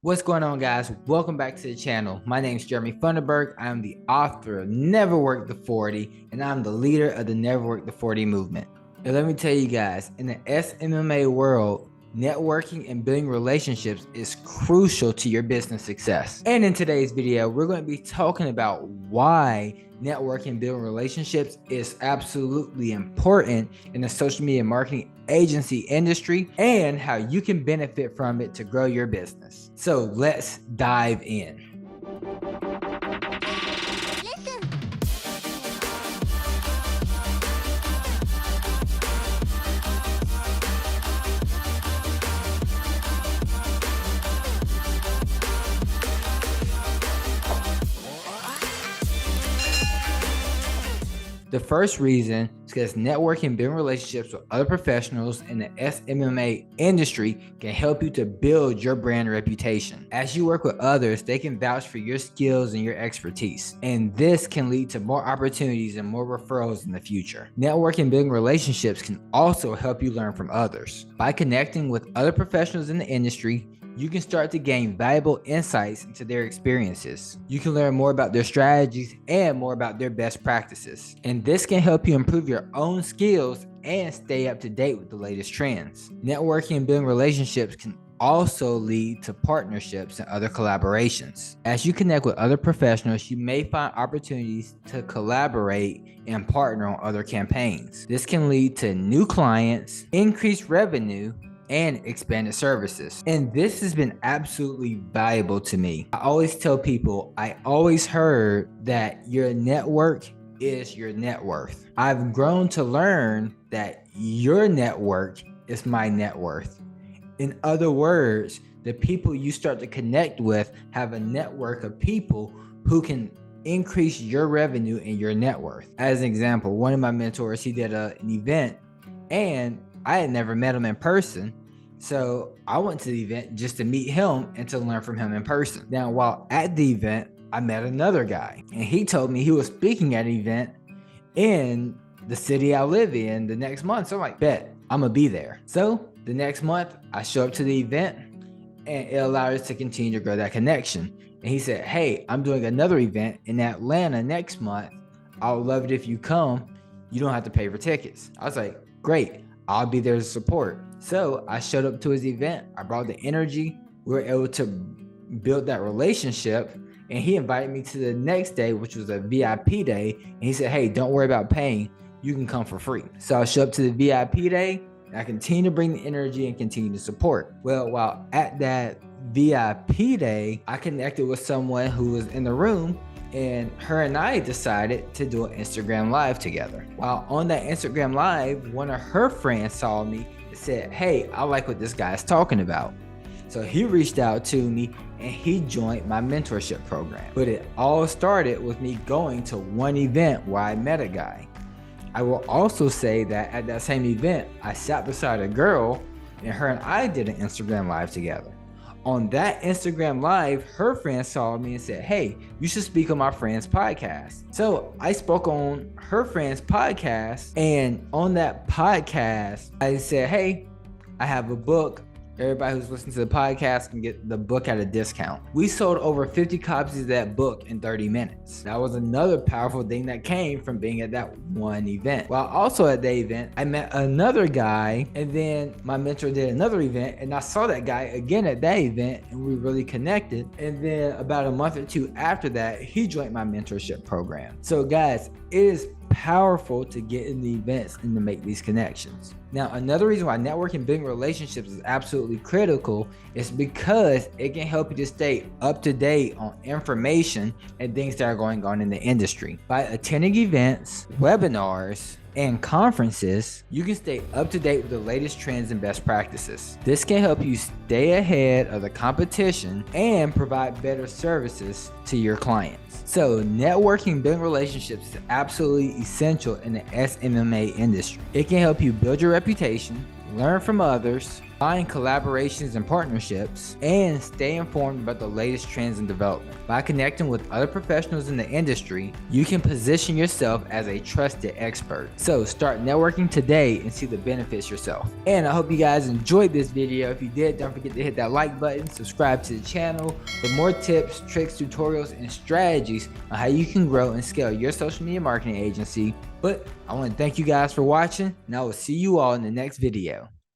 What's going on, guys? Welcome back to the channel. My name is Jeremy Funderburg. I'm the author of Never Work the 40, and I'm the leader of the Never Work the 40 movement. And let me tell you guys, in the SMMA world, networking and building relationships is crucial to your business success. And in today's video, we're going to be talking about why networking and building relationships is absolutely important in the social media marketing agency industry and how you can benefit from it to grow your business. So let's dive in. The first reason is because networking and building relationships with other professionals in the SMMA industry can help you to build your brand reputation. As you work with others, they can vouch for your skills and your expertise. And this can lead to more opportunities and more referrals in the future. Networking and building relationships can also help you learn from others. By connecting with other professionals in the industry, you can start to gain valuable insights into their experiences. You can learn more about their strategies and more about their best practices. And this can help you improve your own skills and stay up to date with the latest trends. Networking and building relationships can also lead to partnerships and other collaborations. As you connect with other professionals, you may find opportunities to collaborate and partner on other campaigns. This can lead to new clients, increased revenue, and expanded services. And this has been absolutely valuable to me. I always tell people, I always heard that your network is your net worth. I've grown to learn that your network is my net worth. In other words, the people you start to connect with have a network of people who can increase your revenue and your net worth. As an example, one of my mentors, he did an event and I had never met him in person. So I went to the event just to meet him and to learn from him in person. Now, while at the event, I met another guy and he told me he was speaking at an event in the city I live in the next month. So I'm like, bet, I'm gonna be there. So the next month I show up to the event and it allowed us to continue to grow that connection. And he said, hey, I'm doing another event in Atlanta next month. I would love it if you come. You don't have to pay for tickets. I was like, great, I'll be there to support. So I showed up to his event. I brought the energy. We were able to build that relationship. And he invited me to the next day, which was a VIP day. And he said, hey, don't worry about paying. You can come for free. So I showed up to the VIP day. And I continue to bring the energy and continue to support. Well, while at that VIP day, I connected with someone who was in the room. And her and I decided to do an Instagram Live together. While on that Instagram Live, one of her friends saw me and said, hey, I like what this guy's talking about. So he reached out to me and he joined my mentorship program. But it all started with me going to one event where I met a guy. I will also say that at that same event, I sat beside a girl and her and I did an Instagram Live together. On that Instagram Live, her friend saw me and said, hey, you should speak on my friend's podcast. So I spoke on her friend's podcast, and on that podcast, I said, hey, I have a book. Everybody who's listening to the podcast can get the book at a discount. We sold over 50 copies of that book in 30 minutes. That was another powerful thing that came from being at that one event. While also at the event, I met another guy, and then my mentor did another event, and I saw that guy again at that event, and we really connected. And then about a month or two after that, he joined my mentorship program. So guys, it is powerful to get in the events and to make these connections. Now, another reason why networking and building relationships is absolutely critical is because it can help you to stay up to date on information and things that are going on in the industry. By attending events, webinars, and conferences, you can stay up to date with the latest trends and best practices. This can help you stay ahead of the competition and provide better services to your clients. So networking and building relationships is absolutely essential in the SMMA industry. It can help you build your reputation, learn from others, find collaborations and partnerships, and stay informed about the latest trends and development. By connecting with other professionals in the industry, you can position yourself as a trusted expert. So start networking today and see the benefits yourself. And I hope you guys enjoyed this video. If you did, don't forget to hit that like button, subscribe to the channel for more tips, tricks, tutorials, and strategies on how you can grow and scale your social media marketing agency. But I want to thank you guys for watching, and I will see you all in the next video.